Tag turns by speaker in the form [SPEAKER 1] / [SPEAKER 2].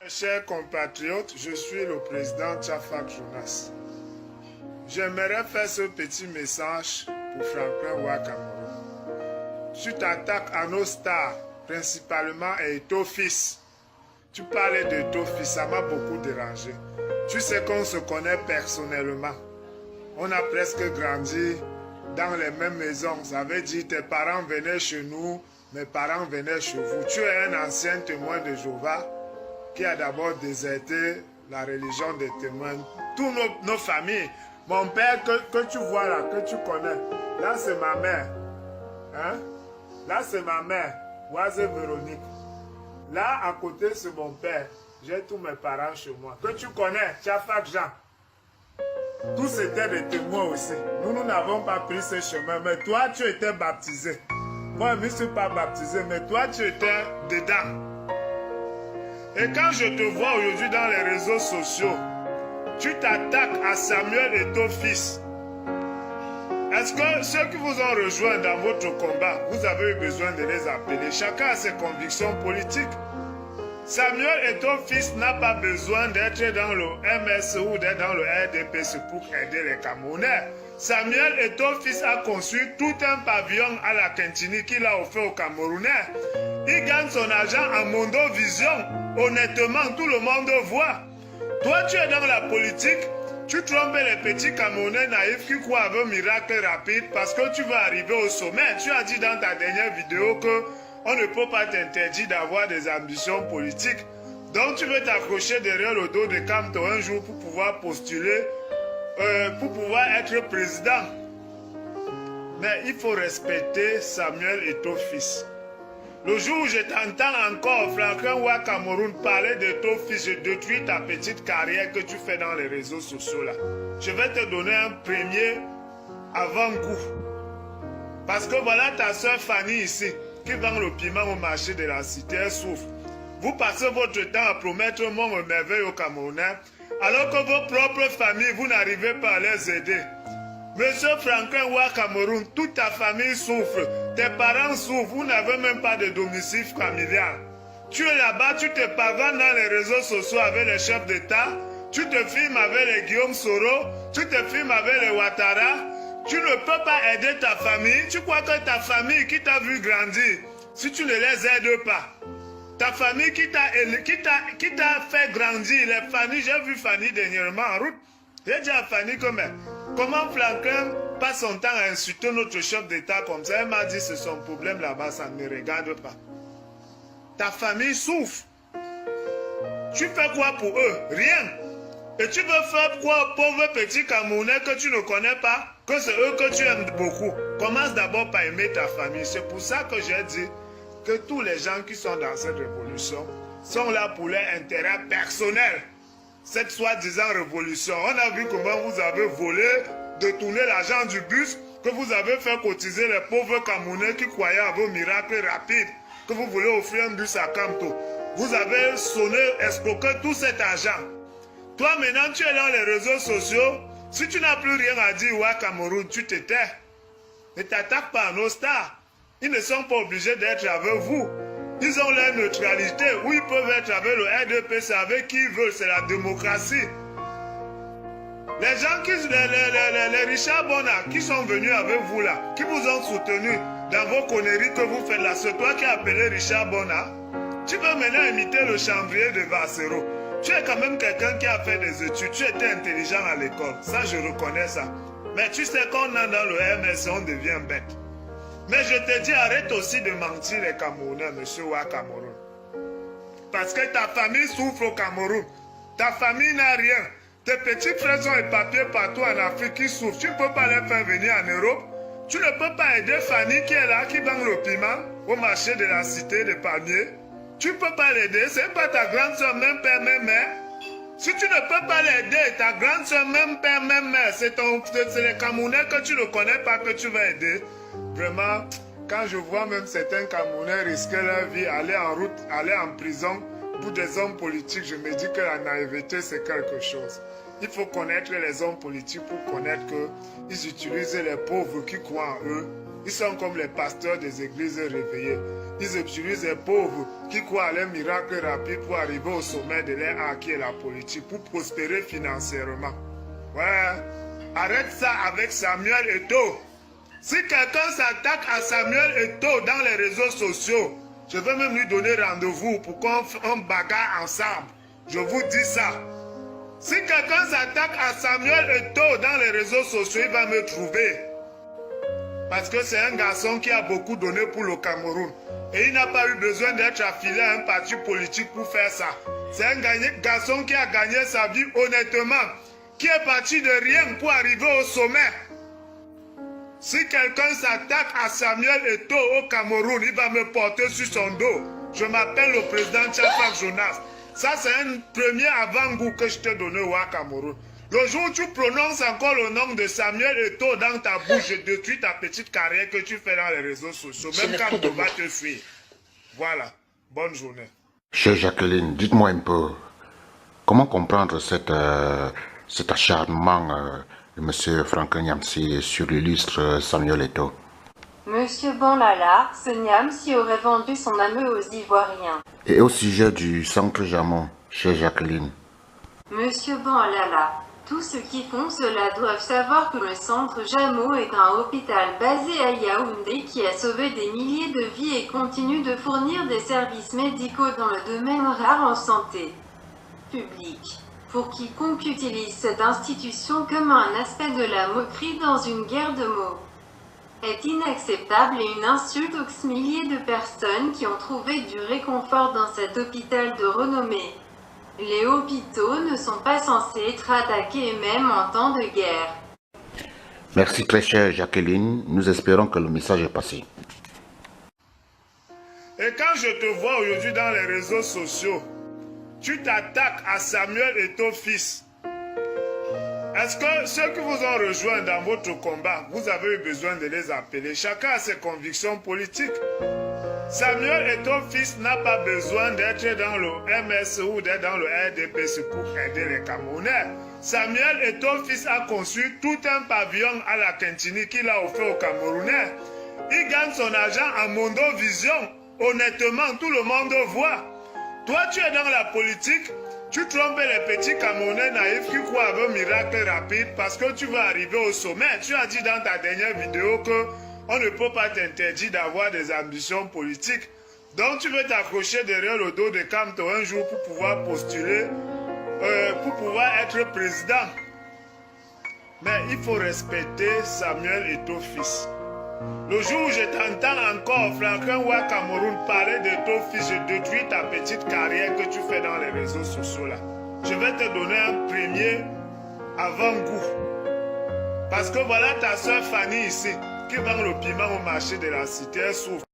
[SPEAKER 1] Chers compatriotes, je suis le président Tchafak Jonas. J'aimerais faire ce petit message pour Franklin Ouattara. Tu t'attaques à nos stars, principalement à Eto'o-Fils. Tu parlais d'Eto'o-Fils, ça m'a beaucoup dérangé. Tu sais qu'on se connaît personnellement. On a presque grandi dans les mêmes maisons. Ça veut dire tes parents venaient chez nous, mes parents venaient chez vous. Tu es un ancien témoin de Jéhovah qui a d'abord déserté la religion des témoins. Toutes nos familles. Mon père que tu vois là, que tu connais, là c'est ma mère. Hein? Là c'est ma mère, Oise Véronique. Là à côté c'est mon père. J'ai tous mes parents chez moi. Que tu connais, Tchafak Jean. Tous c'était des témoins aussi. Nous n'avons pas pris ce chemin. Mais toi, tu étais baptisé. Moi, je ne suis pas baptisé, mais toi, tu étais dedans. Et quand je te vois aujourd'hui dans les réseaux sociaux, tu t'attaques à Samuel Eto'o-Fils. Est-ce que ceux qui vous ont rejoint dans votre combat, vous avez eu besoin de les appeler? Chacun a ses convictions politiques. Samuel Eto'o-Fils n'a pas besoin d'être dans le MS ou d'être dans le RDPC pour aider les Camerounais. Samuel Eto'o-Fils a conçu tout un pavillon à la Kentini qu'il a offert aux Camerounais. Il gagne son argent en mondovision. Honnêtement, tout le monde voit. Toi, tu es dans la politique, tu trompes les petits Camerounais naïfs qui croient à un miracle rapide parce que tu vas arriver au sommet. Tu as dit dans ta dernière vidéo que on ne peut pas t'interdire d'avoir des ambitions politiques. Donc tu veux t'accrocher derrière le dos de Kamto un jour pour pouvoir postuler, pour pouvoir être président. Mais il faut respecter Samuel Eto'o-Fils. Le jour où je t'entends encore, Franklin Ouattara, parler d'Eto'o-Fils, je détruis ta petite carrière que tu fais dans les réseaux sociaux là. Je vais te donner un premier avant-goût. Parce que voilà ta soeur Fanny ici, qui vend le piment au marché de la cité, elle souffre. Vous passez votre temps à promettre un monde merveilleux aux Camerounais, alors que vos propres familles, vous n'arrivez pas à les aider. Monsieur Franklin Ouattara, toute ta famille souffre, tes parents souffrent, vous n'avez même pas de domicile familial. Tu es là-bas, tu te pavanes dans les réseaux sociaux avec les chefs d'État, tu te filmes avec les Guillaume Soro, tu te filmes avec les Ouattara. Tu ne peux pas aider ta famille. Tu crois que ta famille qui t'a vu grandir, si tu ne les aides pas, ta famille qui t'a fait grandir, les familles, j'ai vu Fanny dernièrement en route. J'ai dit à Fanny comment Franklin passe son temps à insulter notre chef d'État comme ça. Elle m'a dit c'est son problème là-bas, ça ne me regarde pas. Ta famille souffre. Tu fais quoi pour eux? Rien. Et tu veux faire quoi aux pauvres petits Camerounais que tu ne connais pas, que c'est eux que tu aimes beaucoup? Commence d'abord par aimer ta famille. C'est pour ça que j'ai dit que tous les gens qui sont dans cette révolution sont là pour leur intérêt personnel. Cette soi-disant révolution, on a vu comment vous avez volé, détourné l'argent du bus, que vous avez fait cotiser les pauvres Camerounais qui croyaient à vos miracles rapides, que vous voulez offrir un bus à Kamto. Vous avez sonné, escroqué tout cet argent. Toi maintenant tu es dans les réseaux sociaux, si tu n'as plus rien à dire à Cameroun, tu te tais. Ne t'attaque pas à nos stars. Ils ne sont pas obligés d'être avec vous. Ils ont leur neutralité, ou ils peuvent être avec le RDPC, avec qui ils veulent, c'est la démocratie. Les gens les Richard Bona, qui sont venus avec vous là, qui vous ont soutenu dans vos conneries que vous faites là, c'est toi qui as appelé Richard Bona. Tu veux maintenant imiter le chambrier de Vassero. Tu es quand même quelqu'un qui a fait des études, tu étais intelligent à l'école, ça je reconnais ça. Mais tu sais qu'on est dans le MS, on devient bête. Mais je te dis, arrête aussi de mentir les Camerounais, monsieur Ouattara. Parce que ta famille souffre au Cameroun. Ta famille n'a rien. Tes petits frères sont éparpillés partout en Afrique qui souffrent. Tu ne peux pas les faire venir en Europe. Tu ne peux pas aider Fanny qui est là, qui vend le piment au marché de la cité des palmiers. Tu ne peux pas l'aider. Ce n'est pas ta grande soeur, même père, même mère. Si tu ne peux pas l'aider, ta grande soeur, même père, même mère, c'est les Camerounais que tu ne connais pas que tu vas aider. Vraiment, quand je vois même certains Camerounais risquer leur vie, aller en route, aller en prison pour des hommes politiques, je me dis que la naïveté c'est quelque chose. Il faut connaître les hommes politiques pour connaître qu'ils utilisent les pauvres qui croient en eux. Ils sont comme les pasteurs des églises réveillées. Ils utilisent les pauvres qui croient à un miracle rapide pour arriver au sommet de leur art qui est la politique, pour prospérer financièrement. Ouais, arrête ça avec Samuel Eto'o. Si quelqu'un s'attaque à Samuel Eto'o dans les réseaux sociaux, je vais même lui donner rendez-vous pour qu'on bagarre ensemble. Je vous dis ça. Si quelqu'un s'attaque à Samuel Eto'o dans les réseaux sociaux, il va me trouver. Parce que c'est un garçon qui a beaucoup donné pour le Cameroun. Et il n'a pas eu besoin d'être affilié à un parti politique pour faire ça. C'est un garçon qui a gagné sa vie honnêtement, qui est parti de rien pour arriver au sommet. Si quelqu'un s'attaque à Samuel Eto'o au Cameroun, il va me porter sur son dos. Je m'appelle le président Tchafak Jonas. Ça, c'est un premier avant-goût que je t'ai donné au Cameroun. Le jour où tu prononces encore le nom de Samuel Eto'o dans ta bouche, je détruis ta petite carrière que tu fais dans les réseaux sociaux, même quand on va te fuir. Voilà. Bonne journée.
[SPEAKER 2] Chère Jacqueline, dites-moi un peu, comment comprendre cet acharnement de M. Franklin Nyamsi sur l'illustre Samuel Eto'o?
[SPEAKER 3] Monsieur Banlala, ce Nyamsi aurait vendu son âme aux Ivoiriens.
[SPEAKER 2] Et au sujet du centre Jamon, chère Jacqueline?
[SPEAKER 3] Monsieur Banlala, tous ceux qui font cela doivent savoir que le centre Jamo est un hôpital basé à Yaoundé qui a sauvé des milliers de vies et continue de fournir des services médicaux dans le domaine rare en santé publique. Pour quiconque utilise cette institution comme un aspect de la moquerie dans une guerre de mots est inacceptable et une insulte aux milliers de personnes qui ont trouvé du réconfort dans cet hôpital de renommée. Les hôpitaux ne sont pas censés être attaqués même en temps de guerre.
[SPEAKER 2] Merci très chère Jacqueline, nous espérons que le message est passé.
[SPEAKER 1] Et quand je te vois aujourd'hui dans les réseaux sociaux, tu t'attaques à Samuel Eto'o fils. Est-ce que ceux qui vous ont rejoint dans votre combat, vous avez eu besoin de les appeler? Chacun a ses convictions politiques. Samuel Eto'o fils n'a pas besoin d'être dans le MS ou d'être dans le RDPC pour aider les Camerounais. Samuel Eto'o fils a conçu tout un pavillon à la Kentini qu'il a offert aux Camerounais. Il gagne son argent en Mondovision. Honnêtement, tout le monde voit. Toi, tu es dans la politique, tu trompes les petits Camerounais naïfs qui croient à un miracle rapide parce que tu vas arriver au sommet. Tu as dit dans ta dernière vidéo que on ne peut pas t'interdire d'avoir des ambitions politiques. Donc tu veux t'accrocher derrière le dos de Kamto un jour pour pouvoir postuler, pour pouvoir être président. Mais il faut respecter Samuel Eto'o fils. Le jour où je t'entends encore, Franklin Wa Cameroun, parler d'Eto'o fils, je détruis ta petite carrière que tu fais dans les réseaux sociaux là. Je vais te donner un premier avant-goût. Parce que voilà ta soeur Fanny ici, qui vend le piment au marché de la cité, elle souffre.